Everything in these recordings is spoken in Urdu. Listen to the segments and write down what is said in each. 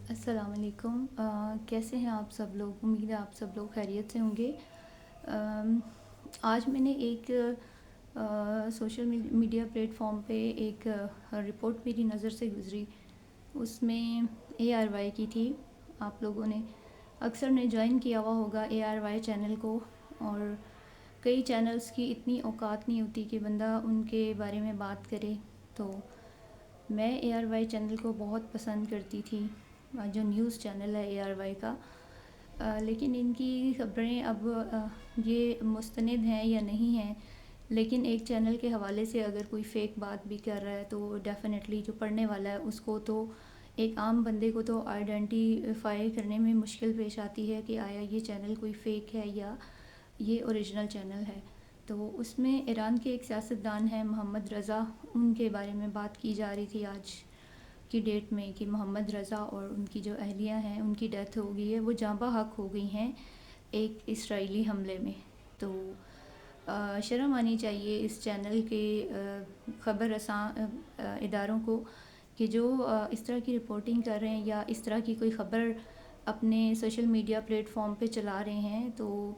السلام علیکم۔ کیسے ہیں آپ سب لوگ؟ امید ہے آپ سب لوگ خیریت سے ہوں گے۔ آج میں نے ایک سوشل میڈیا پلیٹ فارم پہ ایک رپورٹ میری نظر سے گزری، اس میں اے آر وائی کی تھی۔ آپ لوگوں نے اکثر نے جوائن کیا ہوا ہوگا اے آر وائی چینل کو، اور کئی چینلز کی اتنی اوقات نہیں ہوتی کہ بندہ ان کے بارے میں بات کرے، تو میں اے آر وائی چینل کو بہت پسند کرتی تھی، جو نیوز چینل ہے اے آر وائی کا۔ لیکن ان کی خبریں اب یہ مستند ہیں یا نہیں ہیں، لیکن ایک چینل کے حوالے سے اگر کوئی فیک بات بھی کر رہا ہے تو ڈیفینیٹلی جو پڑھنے والا ہے اس کو تو، ایک عام بندے کو تو آئیڈینٹیفائی کرنے میں مشکل پیش آتی ہے کہ آیا یہ چینل کوئی فیک ہے یا یہ اوریجنل چینل ہے۔ تو اس میں ایران کے ایک سیاستدان ہیں محمد رضا، ان کے بارے میں بات کی جا رہی تھی آج کی ڈیٹ میں کہ محمد رضا اور ان کی جو اہلیہ ہیں ان کی ڈیتھ ہو گئی ہے، وہ جاں بحق ہو گئی ہیں ایک اسرائیلی حملے میں۔ تو شرم آنی چاہیے اس چینل کے خبر رساں اداروں کو کہ جو اس طرح کی رپورٹنگ کر رہے ہیں یا اس طرح کی کوئی خبر اپنے سوشل میڈیا پلیٹ فارم پہ چلا رہے ہیں، تو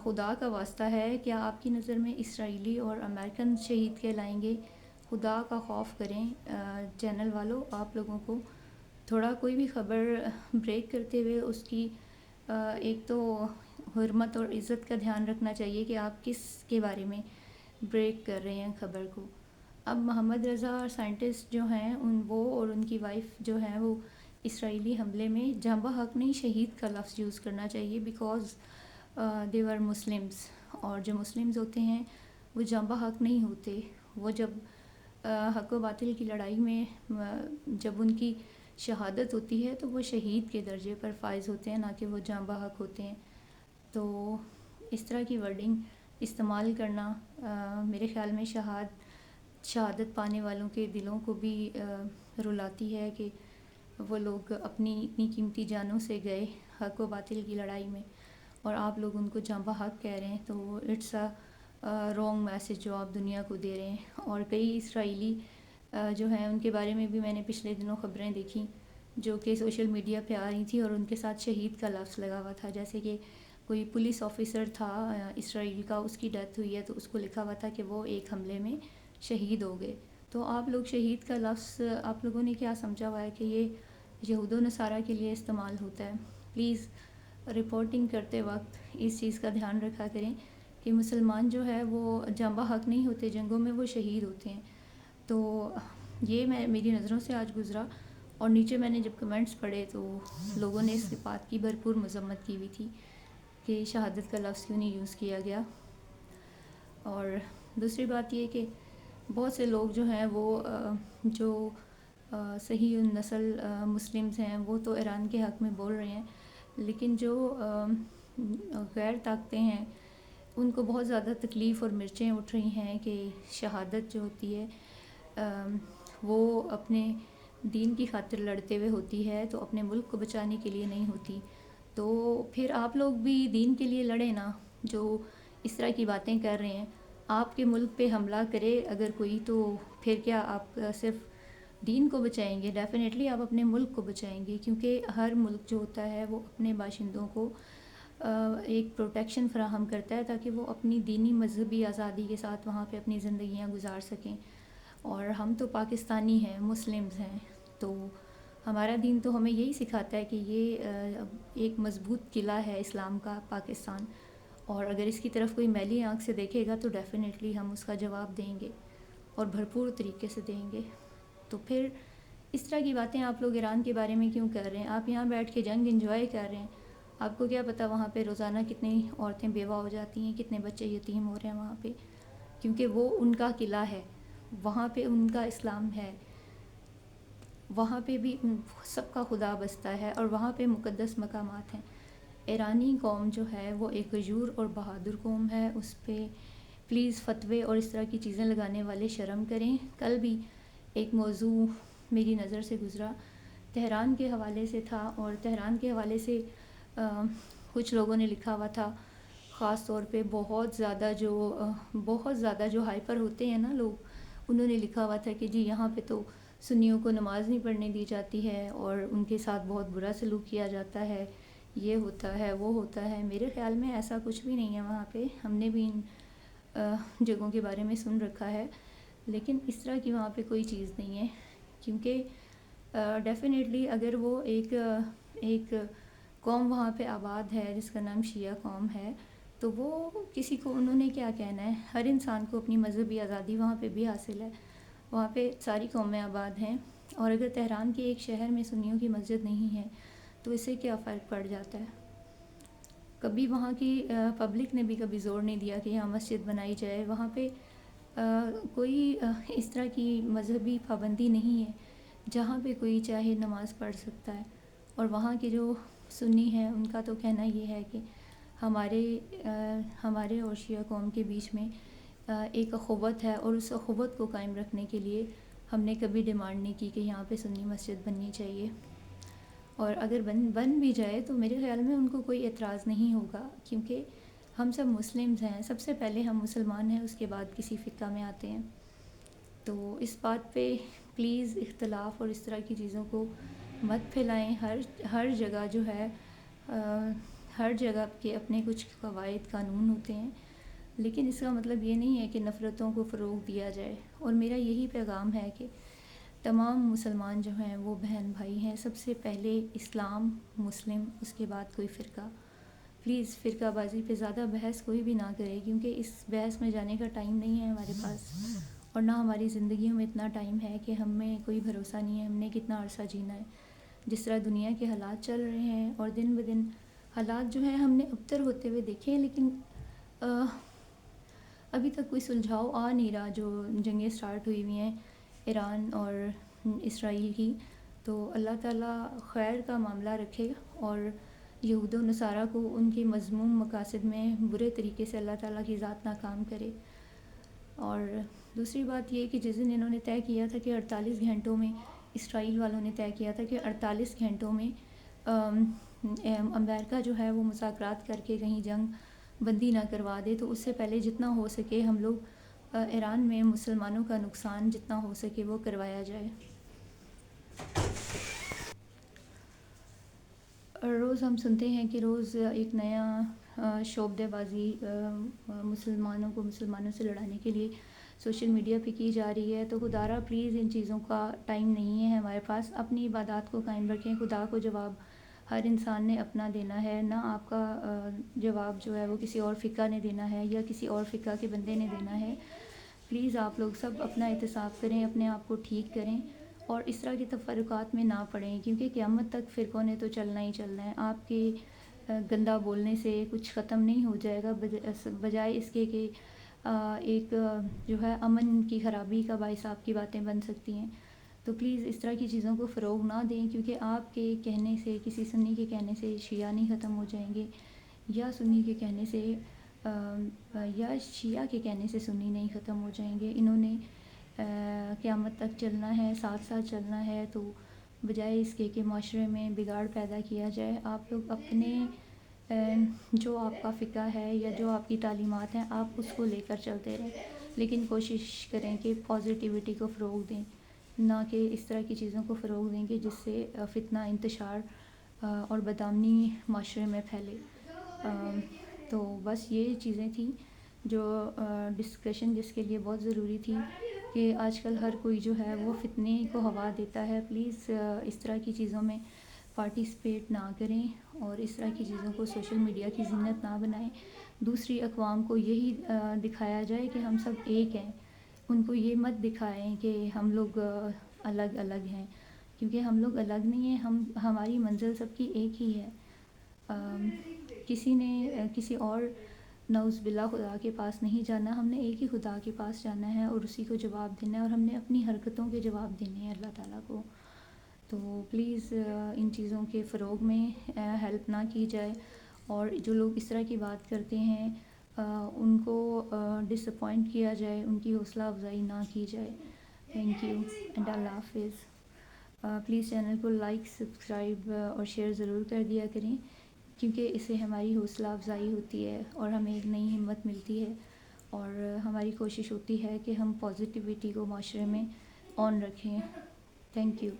خدا کا واسطہ ہے، کیا آپ کی نظر میں اسرائیلی اور امریکن شہید کہلائیں گے؟ خدا کا خوف کریں چینل والوں، آپ لوگوں کو تھوڑا کوئی بھی خبر بریک کرتے ہوئے اس کی ایک تو حرمت اور عزت کا دھیان رکھنا چاہیے کہ آپ کس کے بارے میں بریک کر رہے ہیں خبر کو۔ اب محمد رضا سائنٹسٹ جو ہیں وہ اور ان کی وائف جو ہیں وہ اسرائیلی حملے میں جاں بحق نہیں، شہید کا لفظ یوز کرنا چاہیے، بیکاز دے ور مسلمز، اور جو مسلمز ہوتے ہیں وہ جاں بحق نہیں ہوتے۔ وہ جب حق و باطل کی لڑائی میں جب ان کی شہادت ہوتی ہے تو وہ شہید کے درجے پر فائز ہوتے ہیں، نہ کہ وہ جاں بحق ہوتے ہیں۔ تو اس طرح کی ورڈنگ استعمال کرنا میرے خیال میں شہادت پانے والوں کے دلوں کو بھی رلاتی ہے کہ وہ لوگ اپنی اتنی قیمتی جانوں سے گئے حق و باطل کی لڑائی میں، اور آپ لوگ ان کو جاں بحق کہہ رہے ہیں، تو اٹس رونگ میسج جو آپ دنیا کو دے رہے ہیں۔ اور کئی اسرائیلی جو ہیں ان کے بارے میں بھی میں نے پچھلے دنوں خبریں دیکھیں جو کہ سوشل میڈیا پہ آ رہی تھی، اور ان کے ساتھ شہید کا لفظ لگا ہوا تھا، جیسے کہ کوئی پولیس آفیسر تھا اسرائیل کا، اس کی ڈیتھ ہوئی ہے تو اس کو لکھا ہوا تھا کہ وہ ایک حملے میں شہید ہو گئے۔ تو آپ لوگ شہید کا لفظ آپ لوگوں نے کیا سمجھا ہوا ہے کہ یہ یہود و نصارہ کے لیے استعمال ہوتا ہے؟ پلیز رپورٹنگ کرتے وقت اس چیز کا دھیان رکھا کریں کہ مسلمان جو ہے وہ جاں بحق نہیں ہوتے، جنگوں میں وہ شہید ہوتے ہیں۔ تو یہ میری نظروں سے آج گزرا، اور نیچے میں نے جب کمنٹس پڑھے تو لوگوں نے اس بات کی بھرپور مذمت کی ہوئی تھی کہ شہادت کا لفظ کیوں نہیں یوز کیا گیا۔ اور دوسری بات یہ کہ بہت سے لوگ جو ہیں وہ جو صحیح النسل مسلمز ہیں وہ تو ایران کے حق میں بول رہے ہیں، لیکن جو غیر طاقتیں ہیں ان کو بہت زیادہ تکلیف اور مرچیں اٹھ رہی ہیں کہ شہادت جو ہوتی ہے وہ اپنے دین کی خاطر لڑتے ہوئے ہوتی ہے، تو اپنے ملک کو بچانے کے لیے نہیں ہوتی۔ تو پھر آپ لوگ بھی دین کے لیے لڑیں نا، جو اس طرح کی باتیں کر رہے ہیں۔ آپ کے ملک پہ حملہ کرے اگر کوئی، تو پھر کیا آپ صرف دین کو بچائیں گے؟ ڈیفینیٹلی آپ اپنے ملک کو بچائیں گے، کیونکہ ہر ملک جو ہوتا ہے وہ اپنے باشندوں کو ایک پروٹیکشن فراہم کرتا ہے تاکہ وہ اپنی دینی مذہبی آزادی کے ساتھ وہاں پہ اپنی زندگیاں گزار سکیں۔ اور ہم تو پاکستانی ہیں، مسلمز ہیں، تو ہمارا دین تو ہمیں یہی سکھاتا ہے کہ یہ ایک مضبوط قلعہ ہے اسلام کا پاکستان، اور اگر اس کی طرف کوئی میلی آنکھ سے دیکھے گا تو ڈیفینیٹلی ہم اس کا جواب دیں گے اور بھرپور طریقے سے دیں گے۔ تو پھر اس طرح کی باتیں آپ لوگ ایران کے بارے میں کیوں کر رہے ہیں؟ آپ یہاں بیٹھ کے جنگ انجوائے کر رہے ہیں، آپ کو کیا پتہ وہاں پہ روزانہ کتنی عورتیں بیوہ ہو جاتی ہیں، کتنے بچے یتیم ہو رہے ہیں وہاں پہ، کیونکہ وہ ان کا قلعہ ہے، وہاں پہ ان کا اسلام ہے، وہاں پہ بھی سب کا خدا بستا ہے، اور وہاں پہ مقدس مقامات ہیں۔ ایرانی قوم جو ہے وہ ایک غیور اور بہادر قوم ہے، اس پہ پلیز فتوے اور اس طرح کی چیزیں لگانے والے شرم کریں۔ کل بھی ایک موضوع میری نظر سے گزرا، تہران کے حوالے سے تھا، اور تہران کے حوالے سے کچھ لوگوں نے لکھا ہوا تھا، خاص طور پہ بہت زیادہ جو ہائپر ہوتے ہیں نا لوگ، انہوں نے لکھا ہوا تھا کہ جی یہاں پہ تو سنیوں کو نماز نہیں پڑھنے دی جاتی ہے اور ان کے ساتھ بہت برا سلوک کیا جاتا ہے، یہ ہوتا ہے وہ ہوتا ہے. میرے خیال میں ایسا کچھ بھی نہیں ہے وہاں پہ. ہم نے بھی ان جگہوں کے بارے میں سن رکھا ہے، لیکن اس طرح کی وہاں پہ کوئی چیز نہیں ہے. کیونکہ ڈیفینیٹلی اگر وہ ایک قوم وہاں پہ آباد ہے جس کا نام شیعہ قوم ہے، تو وہ کسی کو انہوں نے کیا کہنا ہے. ہر انسان کو اپنی مذہبی آزادی وہاں پہ بھی حاصل ہے. وہاں پہ ساری قومیں آباد ہیں، اور اگر تہران کے ایک شہر میں سنیوں کی مسجد نہیں ہے تو اس سے کیا فرق پڑ جاتا ہے. کبھی وہاں کی پبلک نے بھی کبھی زور نہیں دیا کہ یہاں مسجد بنائی جائے. وہاں پہ کوئی اس طرح کی مذہبی پابندی نہیں ہے جہاں پہ کوئی چاہے نماز پڑھ سکتا ہے. اور وہاں کے جو سنی ہیں ان کا تو کہنا یہ ہے کہ ہمارے اور شیعہ قوم کے بیچ میں ایک اخوت ہے، اور اس اخوت کو قائم رکھنے کے لیے ہم نے کبھی ڈیمانڈ نہیں کی کہ یہاں پہ سنی مسجد بننی چاہیے. اور اگر بن بھی جائے تو میرے خیال میں ان کو کوئی اعتراض نہیں ہوگا، کیونکہ ہم سب مسلمز ہیں. سب سے پہلے ہم مسلمان ہیں، اس کے بعد کسی فقہ میں آتے ہیں. تو اس بات پہ پلیز اختلاف اور اس طرح کی چیزوں کو مت پھیلائیں. ہر جگہ جو ہے ہر جگہ کے اپنے کچھ قواعد قانون ہوتے ہیں، لیکن اس کا مطلب یہ نہیں ہے کہ نفرتوں کو فروغ دیا جائے. اور میرا یہی پیغام ہے کہ تمام مسلمان جو ہیں وہ بہن بھائی ہیں. سب سے پہلے اسلام، مسلم، اس کے بعد کوئی فرقہ. پلیز فرقہ بازی پہ زیادہ بحث کوئی بھی نہ کرے، کیونکہ اس بحث میں جانے کا ٹائم نہیں ہے ہمارے پاس، اور نہ ہماری زندگیوں میں اتنا ٹائم ہے کہ ہمیں کوئی بھروسہ نہیں ہے ہم نے کتنا عرصہ جینا ہے. جس طرح دنیا کے حالات چل رہے ہیں، اور دن بدن حالات جو ہیں ہم نے ابتر ہوتے ہوئے دیکھے ہیں، لیکن ابھی تک کوئی سلجھاؤ آ نہیں رہا. جو جنگیں سٹارٹ ہوئی ہوئی ہیں ایران اور اسرائیل کی، تو اللہ تعالیٰ خیر کا معاملہ رکھے، اور یہود و نصارہ کو ان کے مذموم مقاصد میں برے طریقے سے اللہ تعالیٰ کی ذات ناکام کرے. اور دوسری بات یہ کہ جس دن انہوں نے طے کیا تھا کہ 48 گھنٹوں میں، اسرائیل والوں نے طے کیا تھا کہ 48 گھنٹوں میں امریکہ جو ہے وہ مذاکرات کر کے کہیں جنگ بندی نہ کروا دے، تو اس سے پہلے جتنا ہو سکے ہم لوگ ایران میں مسلمانوں کا نقصان جتنا ہو سکے وہ کروایا جائے. روز ہم سنتے ہیں کہ روز ایک نیا شعبدے بازی مسلمانوں سے لڑانے کے لیے سوشل میڈیا پہ کی جا رہی ہے. تو خدارہ پلیز ان چیزوں کا ٹائم نہیں ہے ہمارے پاس. اپنی عبادات کو قائم رکھیں. خدا کو جواب ہر انسان نے اپنا دینا ہے، نہ آپ کا جواب جو ہے وہ کسی اور فقہ نے دینا ہے یا کسی اور فقہ کے بندے نے دینا ہے. پلیز آپ لوگ سب اپنا احتساب کریں، اپنے آپ کو ٹھیک کریں، اور اس طرح کے تفرقات میں نہ پڑیں، کیونکہ قیامت تک فرقوں نے تو چلنا ہی چلنا ہے. آپ کے گندا بولنے سے کچھ ختم نہیں ہو جائے گا، بجائے اس کے کہ ایک جو ہے امن کی خرابی کا باعث آپ کی باتیں بن سکتی ہیں. تو پلیز اس طرح کی چیزوں کو فروغ نہ دیں، کیونکہ آپ کے کہنے سے، کسی سنی کے کہنے سے شیعہ نہیں ختم ہو جائیں گے، یا سنی کے کہنے سے یا شیعہ کے کہنے سے سنی نہیں ختم ہو جائیں گے. انہوں نے قیامت تک چلنا ہے، ساتھ ساتھ چلنا ہے. تو بجائے اس کے کہ معاشرے میں بگاڑ پیدا کیا جائے، آپ لوگ اپنے جو آپ کا فقہ ہے یا جو آپ کی تعلیمات ہیں آپ اس کو لے کر چلتے رہیں، لیکن کوشش کریں کہ پازیٹیوٹی کو فروغ دیں، نہ کہ اس طرح کی چیزوں کو فروغ دیں کہ جس سے فتنہ، انتشار اور بدامنی معاشرے میں پھیلے. تو بس یہ چیزیں تھیں جو ڈسکشن جس کے لیے بہت ضروری تھی، کہ آج کل ہر کوئی جو ہے وہ فتنے کو ہوا دیتا ہے. پلیز اس طرح کی چیزوں میں پارٹیسپیٹ نہ کریں، اور اس طرح کی چیزوں کو سوشل میڈیا کی زینت نہ بنائیں. دوسری اقوام کو یہی دکھایا جائے کہ ہم سب ایک ہیں، ان کو یہ مت دکھائیں کہ ہم لوگ الگ الگ ہیں، کیونکہ ہم لوگ الگ نہیں ہیں. ہماری منزل سب کی ایک ہی ہے. کسی نے کسی اور نعوذ باللہ خدا کے پاس نہیں جانا، ہم نے ایک ہی خدا کے پاس جانا ہے، اور اسی کو جواب دینا ہے، اور ہم نے اپنی حرکتوں کے جواب دینے ہیں اللہ تعالیٰ کو. تو پلیز ان چیزوں کے فروغ میں ہیلپ نہ کی جائے، اور جو لوگ اس طرح کی بات کرتے ہیں ان کو ڈس اپوائنٹ کیا جائے، ان کی حوصلہ افزائی نہ کی جائے. تھینک یو اینڈ اللہ حافظ. پلیز چینل کو لائک، سبسکرائب اور شیئر ضرور کر دیا کریں، کیونکہ اس سے ہماری حوصلہ افزائی ہوتی ہے اور ہمیں ایک نئی ہمت ملتی ہے، اور ہماری کوشش ہوتی ہے کہ ہم پازیٹیوٹی کو معاشرے میں آن رکھیں. Thank you.